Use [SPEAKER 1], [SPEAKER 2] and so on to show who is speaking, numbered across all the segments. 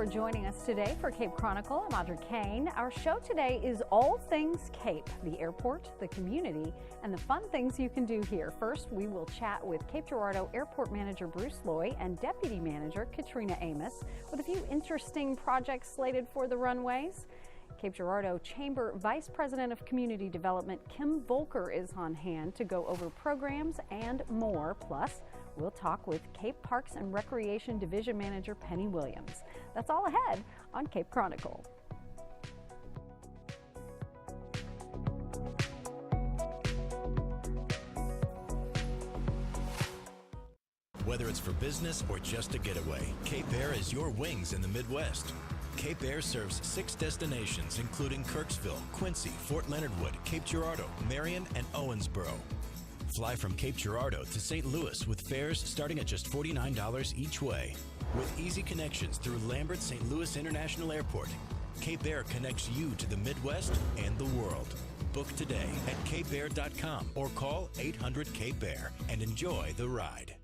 [SPEAKER 1] for joining us today for Cape Chronicle. I'm Audrey Kane. Our show today is all things Cape, the airport, the community, and the fun things you can do here. First, we will chat with Cape Girardeau Airport Manager Bruce Loy and Deputy Manager Katrina Amos with a few interesting projects slated for the runways. Cape Girardeau Chamber Vice President of Community Development Kim Voelker is on hand to go over programs and more. Plus, we'll talk with Cape Parks and Recreation Division Manager Penny Williams. That's all ahead on Cape Chronicle.
[SPEAKER 2] Whether it's for business or just a getaway, Cape Air is your wings in the Midwest. Cape Air serves 6 destinations, including Kirksville, Quincy, Fort Leonard Wood, Cape Girardeau, Marion, and Owensboro. Fly from Cape Girardeau to St. Louis with fares starting at just $49 each way. With easy connections through Lambert St. Louis International Airport, Cape Air connects you to the Midwest and the world. Book today at capeair.com or call 800-CAPE-AIR and enjoy the ride.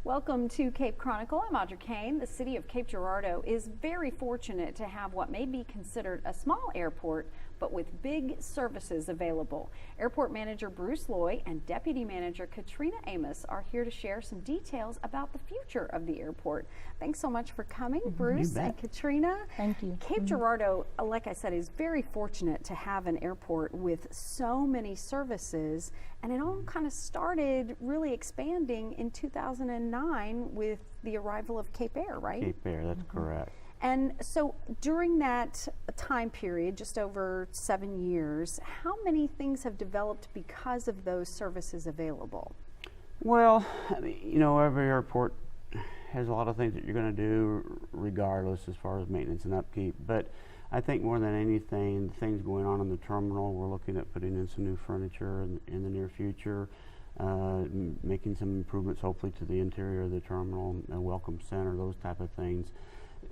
[SPEAKER 1] Welcome to Cape Chronicle. I'm Audrey Kane. The city of Cape Girardeau is very fortunate to have what may be considered a small airport, but with big services available. Airport Manager Bruce Loy and Deputy Manager Katrina Amos are here to share some details about the future of the airport. Thanks so much for coming, Bruce and Katrina.
[SPEAKER 3] Thank you.
[SPEAKER 1] Cape Girardeau, like I said, is very fortunate to have an airport with so many services, and it all kind of started really expanding in 2009 with the arrival of Cape Air, right?
[SPEAKER 4] Cape Air, that's correct.
[SPEAKER 1] And so during that time period, just over 7 years, how many things have developed because of those services available?
[SPEAKER 4] Well, you know, every airport has a lot of things that you're going to do regardless as far as maintenance and upkeep. But I think more than anything, things going on in the terminal, we're looking at putting in some new furniture in the near future, making some improvements hopefully to the interior of the terminal, a welcome center, those type of things,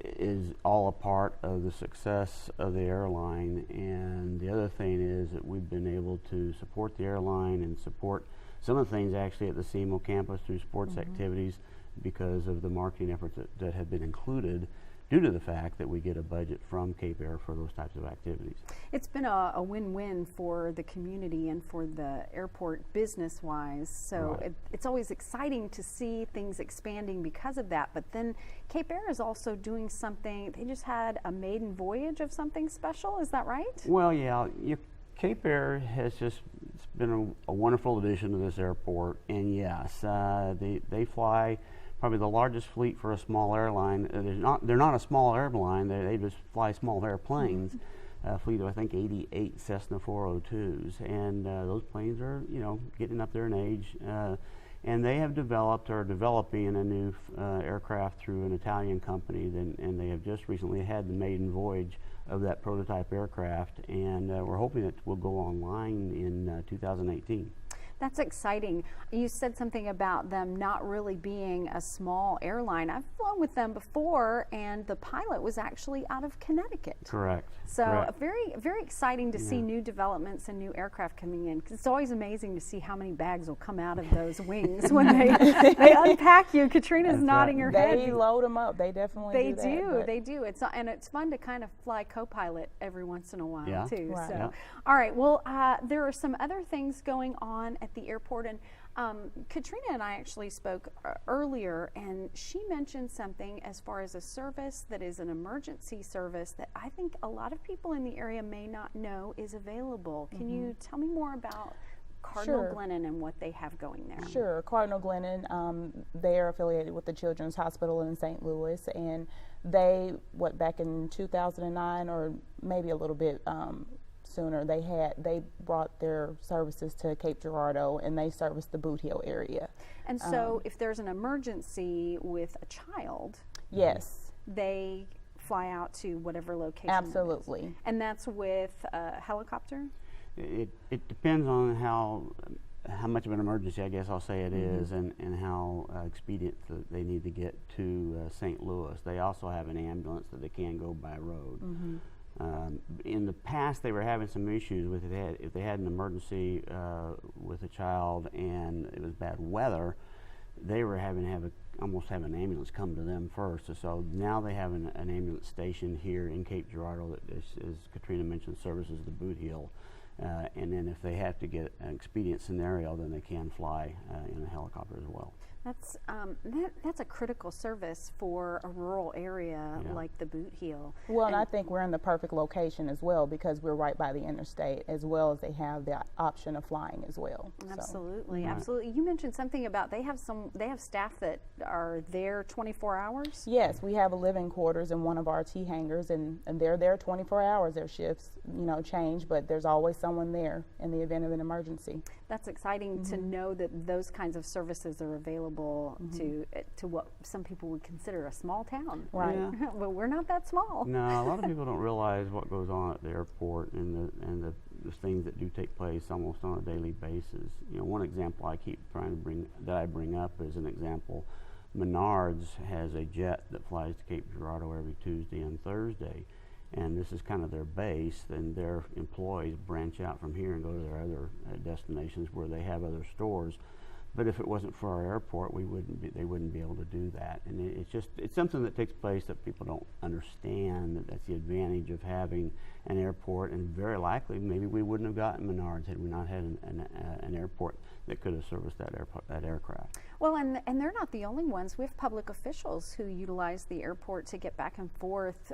[SPEAKER 4] is all a part of the success of the airline. And the other thing is that we've been able to support the airline and support some of the things actually at the CMO campus through sports activities because of the marketing efforts that have been included due to the fact that we get a budget from Cape Air for those types of activities.
[SPEAKER 1] It's been a win-win for the community and for the airport business-wise, so it's always exciting to see things expanding because of that. But then Cape Air is also doing something, they just had a maiden voyage of something special, is that right?
[SPEAKER 4] Well, yeah, Cape Air has just been a wonderful addition to this airport, and yes, they fly probably the largest fleet for a small airline. They're not a small airline. They just fly small airplanes. A fleet of I think 88 Cessna 402s, and those planes are getting up there in age. And they have developed or are developing a new aircraft through an Italian company, and they have just recently had the maiden voyage of that prototype aircraft, and we're hoping it will go online in 2018.
[SPEAKER 1] That's exciting. You said something about them not really being a small airline. I've flown with them before, and the pilot was actually out of Connecticut.
[SPEAKER 4] Correct.
[SPEAKER 1] So very, very exciting to see new developments and new aircraft coming in. 'Cause it's always amazing to see how many bags will come out of those wings when they unpack you. Katrina's nodding her head.
[SPEAKER 3] They load them up. They definitely do.
[SPEAKER 1] They do. And it's fun to kind of fly co-pilot every once in a while too.
[SPEAKER 3] Right.
[SPEAKER 1] So, all right. Well, there are some other things going on at the airport, and Katrina and I actually spoke earlier, and she mentioned something as far as a service that is an emergency service that I think a lot of people in the area may not know is available. Can you tell me more about Cardinal Glennon and what they have going there?
[SPEAKER 3] Sure. Cardinal Glennon, they are affiliated with the Children's Hospital in St. Louis, and they, back in 2009 or maybe a little bit sooner, they brought their services to Cape Girardeau, and they service the Boot Hill area.
[SPEAKER 1] And so if there's an emergency with a child, they fly out to whatever location.
[SPEAKER 4] Absolutely.
[SPEAKER 1] And that's with a helicopter?
[SPEAKER 4] It depends on how much of an emergency, I guess I'll say it is, and how expedient they need to get to St. Louis. They also have an ambulance that they can go by road. In the past, they were having some issues with it. If they had an emergency with a child and it was bad weather, they were having to have almost have an ambulance come to them first. So now they have an ambulance station here in Cape Girardeau that, as Katrina mentioned, services the boot heel. And then if they have to get an expedient scenario, then they can fly in a helicopter as well.
[SPEAKER 1] That's a critical service for a rural area like the boot heel.
[SPEAKER 3] Well, and I think we're in the perfect location as well because we're right by the interstate, as well as they have the option of flying as well.
[SPEAKER 1] Absolutely, absolutely. You mentioned something about they have staff that are there 24 hours?
[SPEAKER 3] Yes, we have a living quarters in one of our T hangars, and they're there 24 hours. Their shifts, change, but there's always someone there in the event of an emergency.
[SPEAKER 1] That's exciting to know that those kinds of services are available to what some people would consider a small town.
[SPEAKER 3] Right.
[SPEAKER 4] Yeah.
[SPEAKER 1] But we're not that small.
[SPEAKER 4] No, a lot of people don't realize what goes on at the airport and the things that do take place almost on a daily basis. One example I keep trying to bring up as an example. Menards has a jet that flies to Cape Girardeau every Tuesday and Thursday, and this is kind of their base. Then their employees branch out from here and go to their other destinations where they have other stores. But if it wasn't for our airport, they wouldn't be able to do that. And it's something that takes place that people don't understand. That's the advantage of having an airport, and very likely maybe we wouldn't have gotten Menards had we not had an airport that could have serviced that aircraft.
[SPEAKER 1] Well, and they're not the only ones. We have public officials who utilize the airport to get back and forth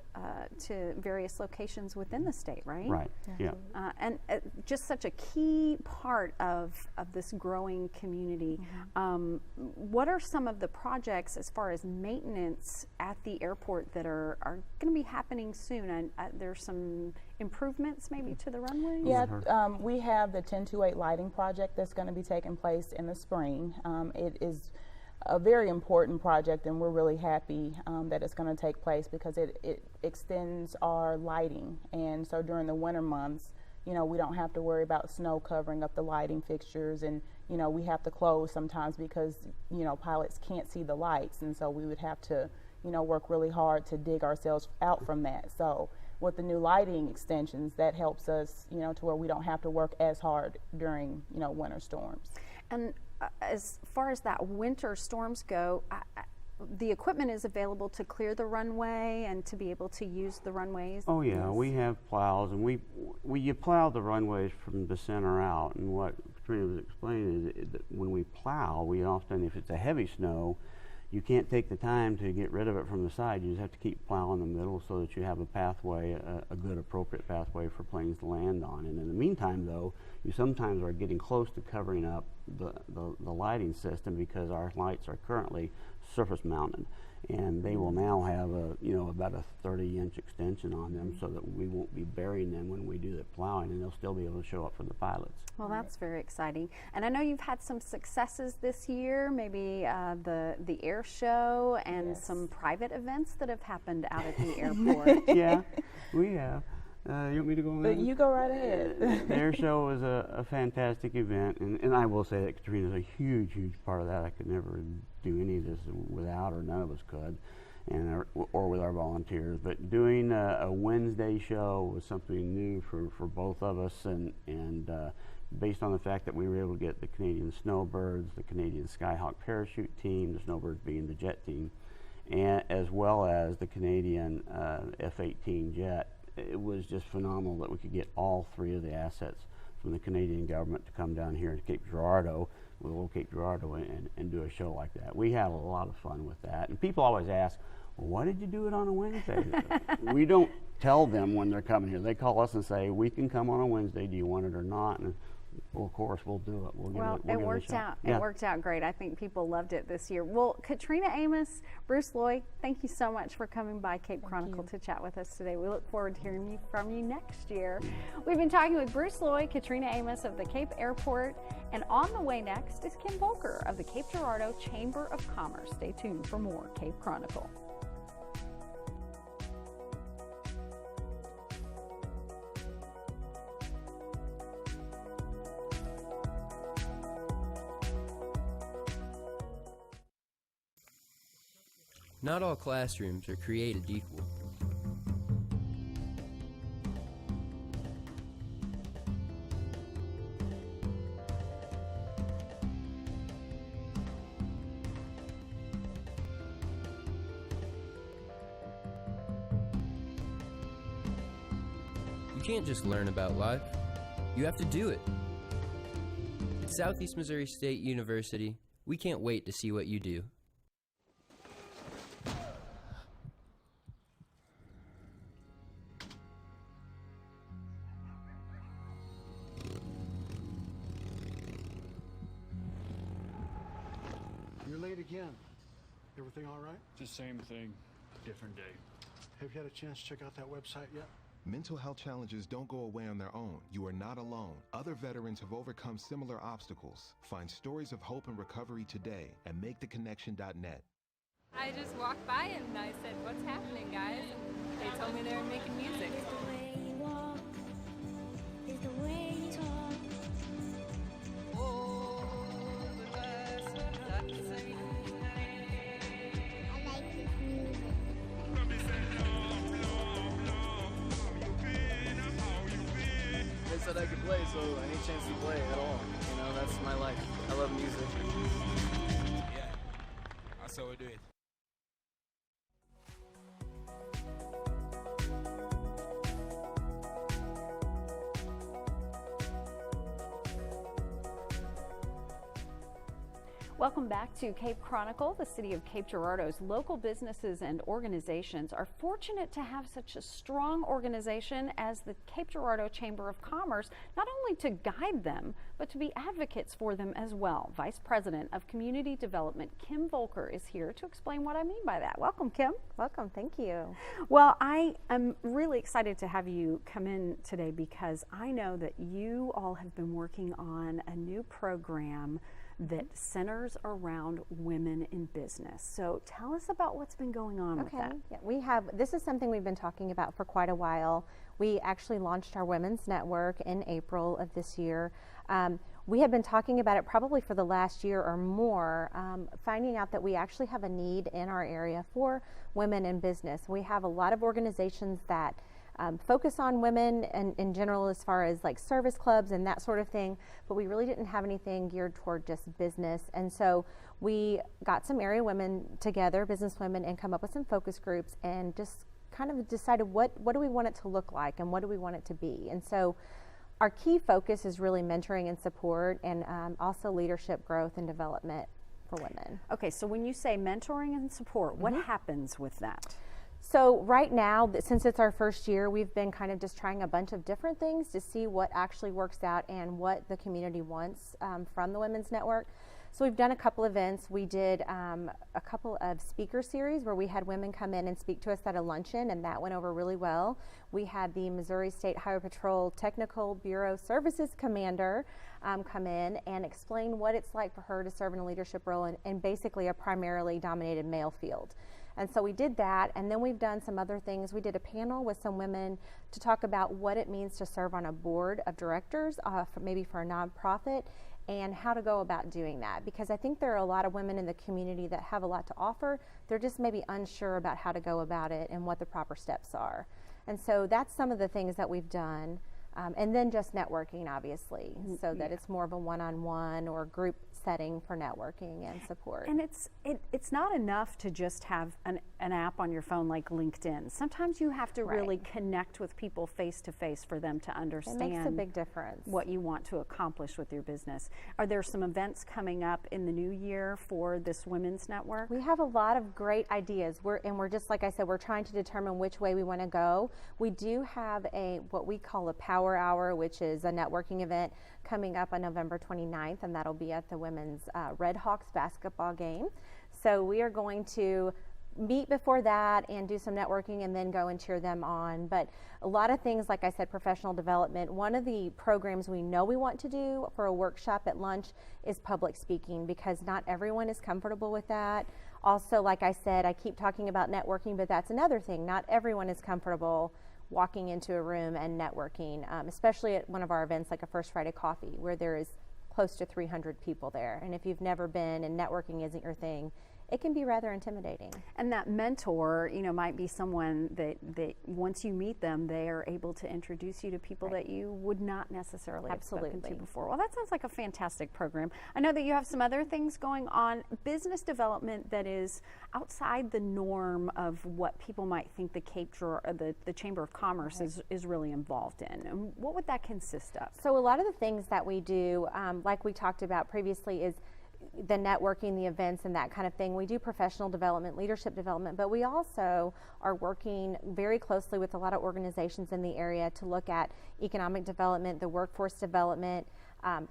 [SPEAKER 1] to various locations within the state, right?
[SPEAKER 4] Right. Yeah.
[SPEAKER 1] And just such a key part of this growing community. What are some of the projects as far as maintenance at the airport that are going to be happening soon? There's some improvements maybe to the runways?
[SPEAKER 3] Yeah, we have the 1028 lighting project that's going to be taking place in the spring. It is a very important project, and we're really happy that it's going to take place because it extends our lighting. And so during the winter months, we don't have to worry about snow covering up the lighting fixtures, and we have to close sometimes because pilots can't see the lights, and so we would have to work really hard to dig ourselves out from that. So with the new lighting extensions, that helps us to where we don't have to work as hard during winter storms.
[SPEAKER 1] And as far as that winter storms go, the equipment is available to clear the runway and to be able to use the runways?
[SPEAKER 4] Oh yeah, yes. We have plows, and you plow the runways from the center out. And what Katrina was explaining is that when we plow, we often, if it's a heavy snow, you can't take the time to get rid of it from the side. You just have to keep plowing the middle so that you have a pathway, a good appropriate pathway for planes to land on. And in the meantime, though, you sometimes are getting close to covering up the lighting system because our lights are currently surface mounted, and they will now have about a 30-inch extension on them so that we won't be burying them when we do the plowing, and they'll still be able to show up for the pilots.
[SPEAKER 1] Well, that's very exciting. And I know you've had some successes this year, maybe the air show and some private events that have happened out at the airport.
[SPEAKER 4] Yeah, we have. You want me to go on that?
[SPEAKER 3] You go right ahead.
[SPEAKER 4] The air show was a fantastic event, and I will say that Katrina's a huge part of that. I could never do any of this without her. None of us could, or with our volunteers. But doing a Wednesday show was something new for both of us, and based on the fact that we were able to get the Canadian Snowbirds, the Canadian Skyhawk Parachute Team, the Snowbirds being the jet team, and as well as the Canadian F-18 jet. It was just phenomenal that we could get all three of the assets from the Canadian government to come down here to Cape Girardeau, little Cape Girardeau, and do a show like that. We had a lot of fun with that. And people always ask, well, why did you do it on a Wednesday? We don't tell them when they're coming here. They call us and say, we can come on a Wednesday. Do you want it or not? And well, of course, we'll do it.
[SPEAKER 1] It worked out. Yeah. It worked out great. I think people loved it this year. Well, Katrina Amos, Bruce Lloyd, thank you so much for coming by Cape Chronicle to chat with us today. We look forward to hearing from you next year. We've been talking with Bruce Lloyd, Katrina Amos of the Cape Airport, and on the way next is Kim Voelker of the Cape Girardeau Chamber of Commerce. Stay tuned for more Cape Chronicle.
[SPEAKER 5] Not all classrooms are created equal. can't just learn about life. You have to do it. At Southeast Missouri State University, we can't wait to see what you do.
[SPEAKER 6] You're late again. Everything all right?
[SPEAKER 7] It's the same thing, different day.
[SPEAKER 6] Have you had a chance to check out that website yet?
[SPEAKER 8] Mental health challenges don't go away on their own. You are not alone. Other veterans have overcome similar obstacles. Find stories of hope and recovery today at maketheconnection.net.
[SPEAKER 9] I just walked by and I said, "What's happening, guys?" And they told me they were making music.
[SPEAKER 10] It's the way you walk, it's the way you talk. I like this music.
[SPEAKER 11] They said I could play, so any chance to play at all. You know, that's my life. I love music.
[SPEAKER 12] Yeah, that's how we do it.
[SPEAKER 1] Welcome back to Cape Chronicle. The city of Cape Girardeau's local businesses and organizations are fortunate to have such a strong organization as the Cape Girardeau Chamber of Commerce, not only to guide them, but to be advocates for them as well. Vice President of Community Development, Kim Voelker, is here to explain what I mean by that. Welcome, Kim.
[SPEAKER 13] Welcome. Thank you.
[SPEAKER 1] Well, I am really excited to have you come in today because I know that you all have been working on a new program that centers around women in business. So tell us about what's been going on with that.
[SPEAKER 13] Yeah, this is something we've been talking about for quite a while. We actually launched our Women's Network in April of this year. We have been talking about it probably for the last year or more, finding out that we actually have a need in our area for women in business. We have a lot of organizations that focus on women and in general as far as like service clubs and that sort of thing, but we really didn't have anything geared toward just business. And so we got some area women together, business women, and come up with some focus groups and just kind of decided what do we want it to look like and what do we want it to be. And so our key focus is really mentoring and support and also leadership growth and development for women.
[SPEAKER 1] Okay, so when you say mentoring and support, what happens with that?
[SPEAKER 13] So right now, since it's our first year, we've been kind of just trying a bunch of different things to see what actually works out and what the community wants from the Women's Network. So we've done a couple events. We did a couple of speaker series where we had women come in and speak to us at a luncheon, and that went over really well. We had the Missouri State Highway Patrol Technical Bureau Services Commander come in and explain what it's like for her to serve in a leadership role in basically a primarily dominated male field. And so we did that, and then we've done some other things. We did a panel with some women to talk about what it means to serve on a board of directors, maybe for a nonprofit, and how to go about doing that. Because I think there are a lot of women in the community that have a lot to offer. They're just maybe unsure about how to go about it and what the proper steps are. And so that's some of the things that we've done. And then just networking, obviously, so that it's more of a one-on-one or group setting for networking and support.
[SPEAKER 1] And it's not enough to just have an app on your phone like LinkedIn. Sometimes you have to really connect with people face to face for them to understand.
[SPEAKER 13] It makes a big difference.
[SPEAKER 1] What you want to accomplish with your business. Are there some events coming up in the new year for this Women's Network?
[SPEAKER 13] We have a lot of great ideas. We're just, like I said, we're trying to determine which way we want to go. We do have what we call a Power Hour, which is a networking event coming up on November 29th, and that'll be at the Women's Red Hawks basketball game. So we are going to meet before that and do some networking and then go and cheer them on. But a lot of things, like I said, professional development. One of the programs we know we want to do for a workshop at lunch is public speaking, because not everyone is comfortable with that. Also, like I said, I keep talking about networking, but that's another thing. Not everyone is comfortable walking into a room and networking, especially at one of our events like a First Friday Coffee, where there is close to 300 people there. And if you've never been and networking isn't your thing, it can be rather intimidating.
[SPEAKER 1] And that mentor, you know, might be someone that once you meet them, they are able to introduce you to people that you would not necessarily have spoken to before. Well, that sounds like a fantastic program. I know that you have some other things going on, business development that is outside the norm of what people might think the the Chamber of Commerce is really involved in. And what would that consist of?
[SPEAKER 13] So a lot of the things that we do, like we talked about previously, is the networking, the events, and that kind of thing. We do professional development, leadership development, but we also are working very closely with a lot of organizations in the area to look at economic development, the workforce development.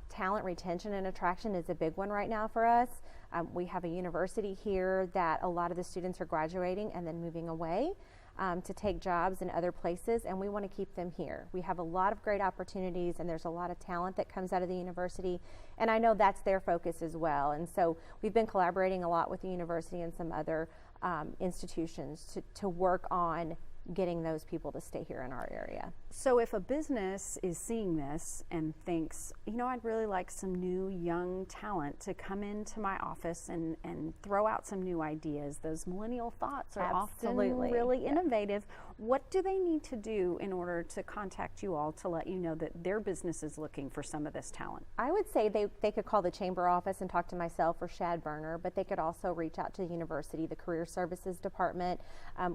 [SPEAKER 13] Talent retention and attraction is a big one right now for us. We have a university here that a lot of the students are graduating and then moving away to take jobs in other places, and we want to keep them here. We have a lot of great opportunities, and there's a lot of talent that comes out of the university, and I know that's their focus as well. And so we've been collaborating a lot with the university and some other institutions to work on getting those people to stay here in our area.
[SPEAKER 1] So if a business is seeing this and thinks, you know, I'd really like some new young talent to come into my office and throw out some new ideas, those millennial thoughts are often really innovative. What do they need to do in order to contact you all to let you know that their business is looking for some of this talent?
[SPEAKER 13] I would say they could call the chamber office and talk to myself or Shad Berner, but they could also reach out to the university, the career services department.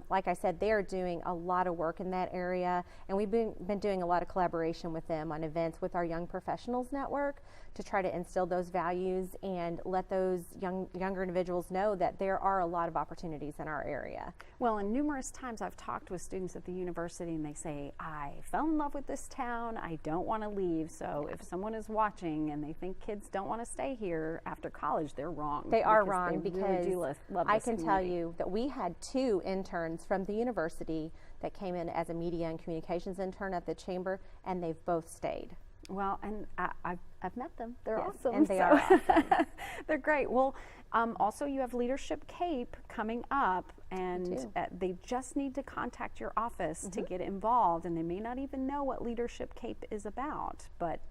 [SPEAKER 13] Like I said, they are doing a lot of work in that area, and we've been doing a lot of collaboration with them on events with our Young Professionals Network to try to instill those values and let those younger individuals know that there are a lot of opportunities in our area.
[SPEAKER 1] Well, and numerous times I've talked with students at the university and they say, I fell in love with this town, I don't want to leave. So if someone is watching and they think kids don't want to stay here after college, they're wrong.
[SPEAKER 13] They are wrong
[SPEAKER 1] they
[SPEAKER 13] because
[SPEAKER 1] really love
[SPEAKER 13] I
[SPEAKER 1] this
[SPEAKER 13] can
[SPEAKER 1] community.
[SPEAKER 13] tell you that we had 2 interns from the university that came in as a media and communications intern at the chamber, and they've both stayed.
[SPEAKER 1] Well, and I've met them. They're awesome.
[SPEAKER 13] And they are awesome.
[SPEAKER 1] They're great. Well, also you have Leadership Cape coming up, and they just need to contact your office to get involved, and they may not even know what Leadership Cape is about, but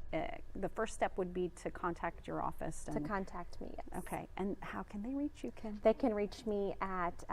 [SPEAKER 1] the first step would be to contact your office.
[SPEAKER 13] To contact me, yes.
[SPEAKER 1] Okay, and how can they reach you, Kim?
[SPEAKER 13] They can reach me at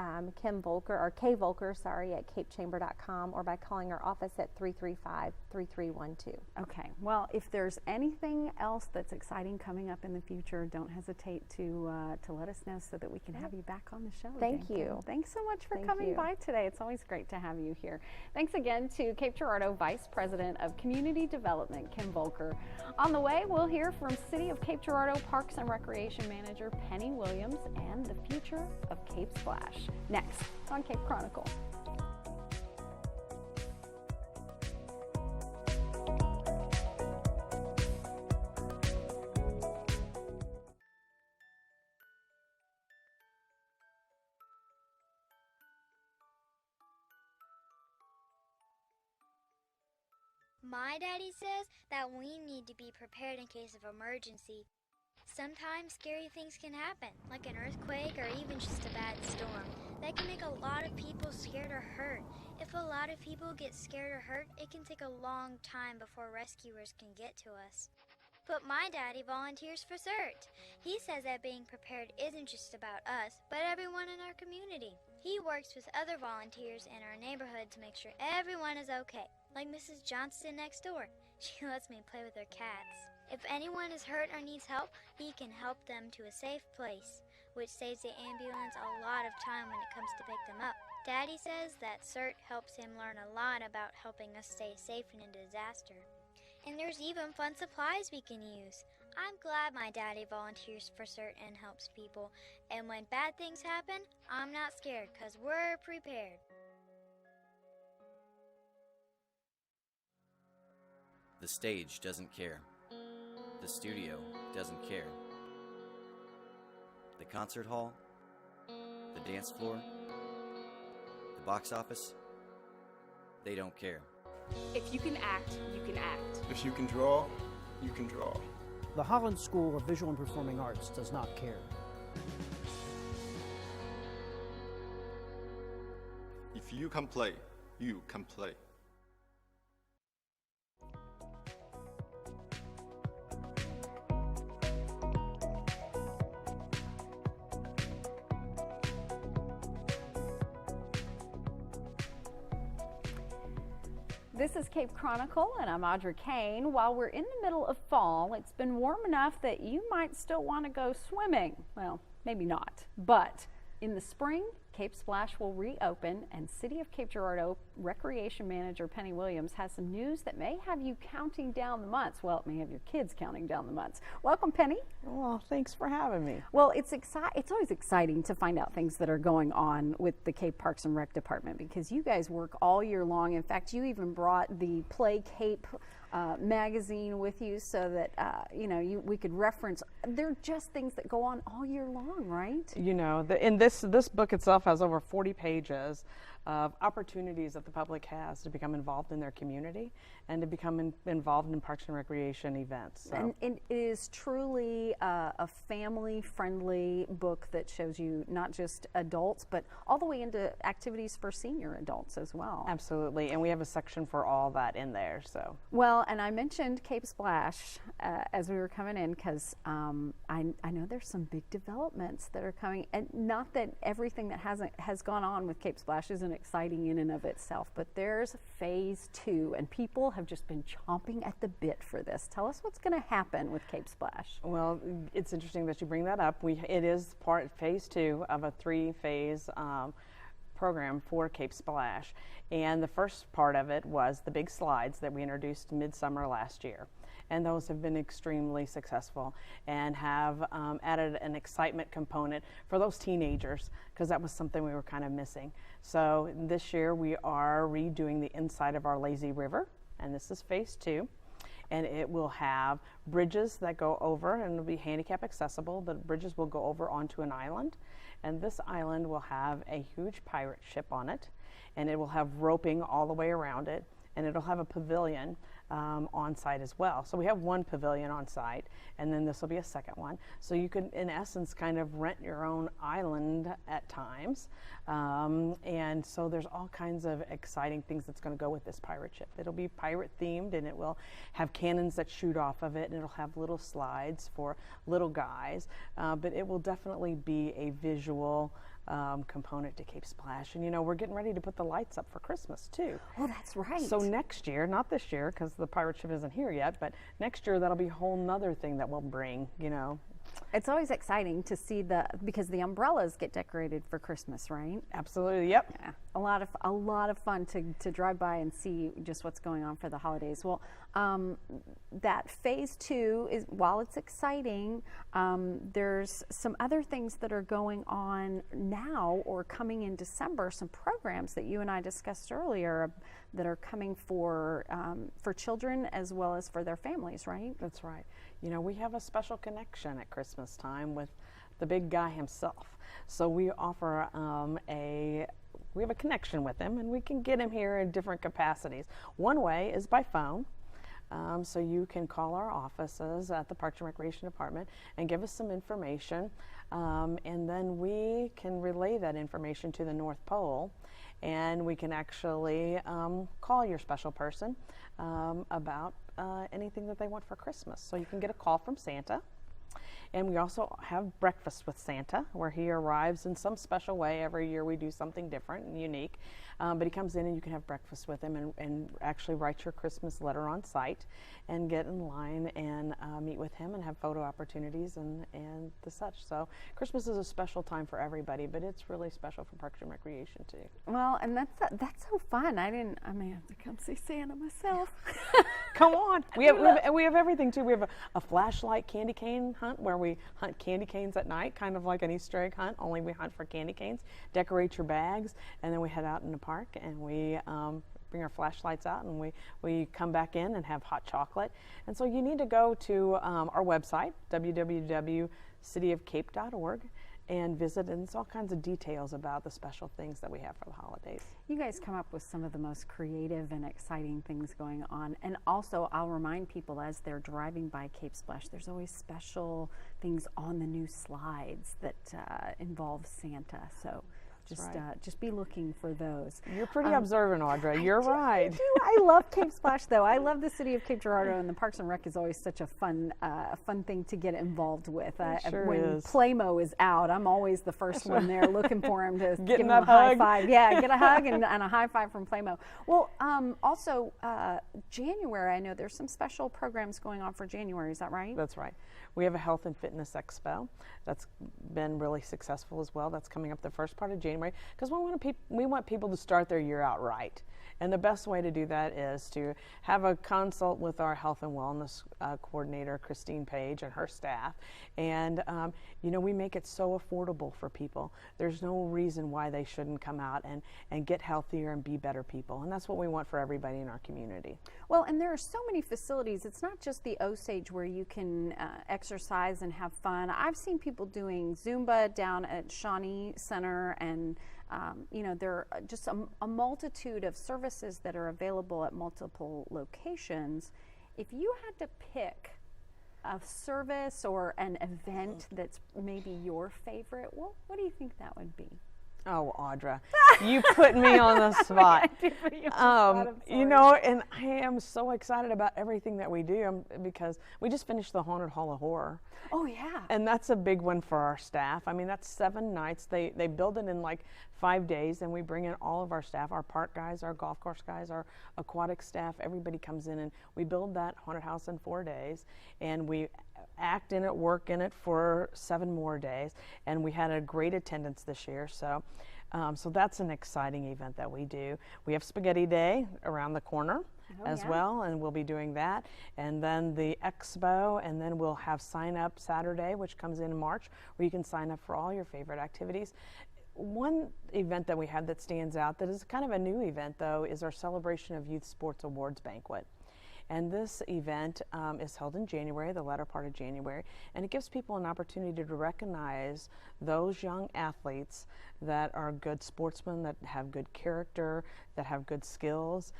[SPEAKER 13] Kim Voelker, or K Voelker, sorry, at capechamber.com, or by calling our office at 335-3312.
[SPEAKER 1] Okay, well, if there's anything else that's exciting coming up in the future, don't hesitate to let us know so that we can have you back on the show.
[SPEAKER 13] Thank
[SPEAKER 1] again,
[SPEAKER 13] you.
[SPEAKER 1] Kim. Thanks so much for coming by today. It's always great to have you here. Thanks again to Cape Girardeau Vice President of Community Development, Kim Voelker. On the way, we'll hear from City of Cape Girardeau Parks and Recreation Manager Penny Williams and the future of Cape Splash. Next on Cape Chronicle.
[SPEAKER 10] My daddy says that we need to be prepared in case of emergency. Sometimes scary things can happen, like an earthquake or even just a bad storm. That can make a lot of people scared or hurt. If a lot of people get scared or hurt, it can take a long time before rescuers can get to us. But my daddy volunteers for CERT. He says that being prepared isn't just about us, but everyone in our community. He works with other volunteers in our neighborhood to make sure everyone is okay. Like Mrs. Johnston next door. She lets me play with her cats. If anyone is hurt or needs help, he can help them to a safe place, which saves the ambulance a lot of time when it comes to pick them up. Daddy says that CERT helps him learn a lot about helping us stay safe in a disaster. And there's even fun supplies we can use. I'm glad my daddy volunteers for CERT and helps people. And when bad things happen, I'm not scared because we're prepared.
[SPEAKER 14] The stage doesn't care. The studio doesn't care. The concert hall, the dance floor, the box office, they don't care.
[SPEAKER 15] If you can act, you can act.
[SPEAKER 11] If you can draw, you can draw.
[SPEAKER 16] The Holland School of Visual and Performing Arts does not care.
[SPEAKER 11] If you can play, you can play.
[SPEAKER 1] This is Cape Chronicle, and I'm Audra Kane. While we're in the middle of fall, it's been warm enough that you might still want to go swimming. Well, maybe not, but in the spring, Cape Splash will reopen, and City of Cape Girardeau Recreation Manager Penny Williams has some news that may have you counting down the months. Well, it may have your kids counting down the months. Welcome, Penny.
[SPEAKER 17] Well, thanks for having me.
[SPEAKER 1] Well, it's always exciting to find out things that are going on with the Cape Parks and Rec Department, because you guys work all year long. In fact, you even brought the Play Cape magazine with you so that we could reference. They're just things that go on all year long, right?
[SPEAKER 17] You know, in this book itself has over 40 pages of opportunities that the public has to become involved in their community and to become involved in parks and recreation events. So.
[SPEAKER 1] And it is truly a family-friendly book that shows you not just adults, but all the way into activities for senior adults as well.
[SPEAKER 17] Absolutely, and we have a section for all that in there. So.
[SPEAKER 1] Well, and I mentioned Cape Splash as we were coming in because I know there's some big developments that are coming, and not that everything that has gone on with Cape Splash isn't exciting in and of itself, but there's phase 2, and people have just been chomping at the bit for this. Tell us what's going to happen with Cape Splash.
[SPEAKER 17] Well, it's interesting that you bring that up. It is phase 2 of a 3-phase program for Cape Splash, and the first part of it was the big slides that we introduced midsummer last year. And those have been extremely successful and have added an excitement component for those teenagers, because that was something we were kind of missing. So this year we are redoing the inside of our lazy river, and this is phase 2. And it will have bridges that go over, and it'll be handicap accessible. The bridges will go over onto an island, and this island will have a huge pirate ship on it, and it will have roping all the way around it, and it'll have a pavilion on site as well. So we have one pavilion on site, and then this will be a second one. So you could, in essence, kind of rent your own island at times. And so there's all kinds of exciting things that's going to go with this pirate ship. It'll be pirate themed, and it will have cannons that shoot off of it, and it'll have little slides for little guys. But it will definitely be a visual component to Cape Splash. And you know, we're getting ready to put the lights up for Christmas too.
[SPEAKER 1] Oh, that's right.
[SPEAKER 17] So next year, not this year because the pirate ship isn't here yet, but next year that'll be a whole nother thing that we'll bring, you know.
[SPEAKER 1] It's always exciting to see because the umbrellas get decorated for Christmas, right?
[SPEAKER 17] Absolutely, yep.
[SPEAKER 1] Yeah, a lot of fun to drive by and see just what's going on for the holidays. Well, that phase 2 is, while it's exciting, there's some other things that are going on now or coming in December. Some programs that you and I discussed earlier that are coming for children as well as for their families, right?
[SPEAKER 17] That's right. You know, we have a special connection at Christmas time with the big guy himself. So we offer we have a connection with him, and we can get him here in different capacities. One way is by phone. So you can call our offices at the Parks and Recreation Department and give us some information, and then we can relay that information to the North Pole, and we can actually call your special person about anything that they want for Christmas. So you can get a call from Santa. And we also have breakfast with Santa, where he arrives in some special way. Every year we do something different and unique. But he comes in, and you can have breakfast with him and actually write your Christmas letter on site and get in line and meet with him and have photo opportunities and the such. So Christmas is a special time for everybody, but it's really special for Parks and Recreation too.
[SPEAKER 1] Well, and that's so fun. I may have to come see Santa myself.
[SPEAKER 17] Come on. We have everything too. We have a flashlight candy cane hunt where we hunt candy canes at night, kind of like an Easter egg hunt, only we hunt for candy canes. Decorate your bags, and then we head out in the park and we bring our flashlights out, and we come back in and have hot chocolate. And so you need to go to our website, www.cityofcape.org, and visit, and it's all kinds of details about the special things that we have for the holidays.
[SPEAKER 1] You guys come up with some of the most creative and exciting things going on. And also, I'll remind people as they're driving by Cape Splash, there's always special things on the new slides that involve Santa. So Just be looking for those.
[SPEAKER 17] You're pretty observant, Audra. You're right.
[SPEAKER 1] I love Cape Splash, though. I love the city of Cape Girardeau, and the Parks and Rec is always such a fun thing to get involved with.
[SPEAKER 17] Sure
[SPEAKER 1] when
[SPEAKER 17] is.
[SPEAKER 1] Playmo is out, I'm always the first one there looking for him to give him
[SPEAKER 17] that
[SPEAKER 1] a high
[SPEAKER 17] hug.
[SPEAKER 1] five. Yeah, get a hug and a high five from Playmo. Well, also January, I know there's some special programs going on for January. Is that right?
[SPEAKER 17] That's right. We have a health and fitness expo that's been really successful as well. That's coming up the first part of January because we want people to start their year out right. And the best way to do that is to have a consult with our health and wellness coordinator, Christine Page, and her staff. And, we make it so affordable for people. There's no reason why they shouldn't come out and get healthier and be better people. And that's what we want for everybody in our community.
[SPEAKER 1] Well, and there are so many facilities. It's not just the Osage where you can exercise and have fun. I've seen people doing Zumba down at Shawnee Center, and there are just a multitude of services that are available at multiple locations. If you had to pick a service or an event that's maybe your favorite, what do you think that would be?
[SPEAKER 17] Oh, Audra, you put me on the spot. And I am so excited about everything that we do because we just finished the Haunted Hall of Horror.
[SPEAKER 1] Oh, yeah.
[SPEAKER 17] And that's a big one for our staff. I mean, that's 7 nights. They build it in like 5 days, and we bring in all of our staff, our park guys, our golf course guys, our aquatic staff. Everybody comes in, and we build that haunted house in 4 days, and we act in it, work in it for 7 more days, and we had a great attendance this year. So that's an exciting event that we do. We have Spaghetti Day around the corner as well, and we'll be doing that. And then the expo, and then we'll have Sign Up Saturday, which comes in March, where you can sign up for all your favorite activities. One event that we have that stands out that is kind of a new event, though, is our Celebration of Youth Sports Awards Banquet. And this event is held in January, the latter part of January, and it gives people an opportunity to recognize those young athletes that are good sportsmen, that have good character, that have good skills.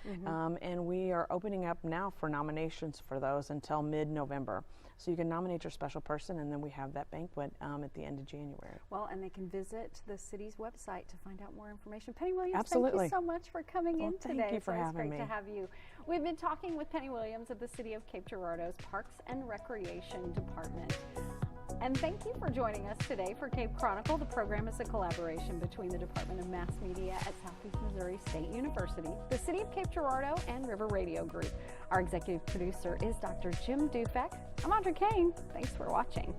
[SPEAKER 17] And we are opening up now for nominations for those until mid-November. So you can nominate your special person, and then we have that banquet at the end of January.
[SPEAKER 1] Well, and they can visit the city's website to find out more information. Penny Williams,
[SPEAKER 17] Absolutely.
[SPEAKER 1] Thank you so much for coming in today.
[SPEAKER 17] Thank you for having me.
[SPEAKER 1] It's great to have you. We've been talking with Penny Williams of the City of Cape Girardeau's Parks and Recreation Department. And thank you for joining us today for Cape Chronicle. The program is a collaboration between the Department of Mass Media at Southeast Missouri State University, the City of Cape Girardeau, and River Radio Group. Our executive producer is Dr. Jim Dufek. I'm Audra Kane. Thanks for watching.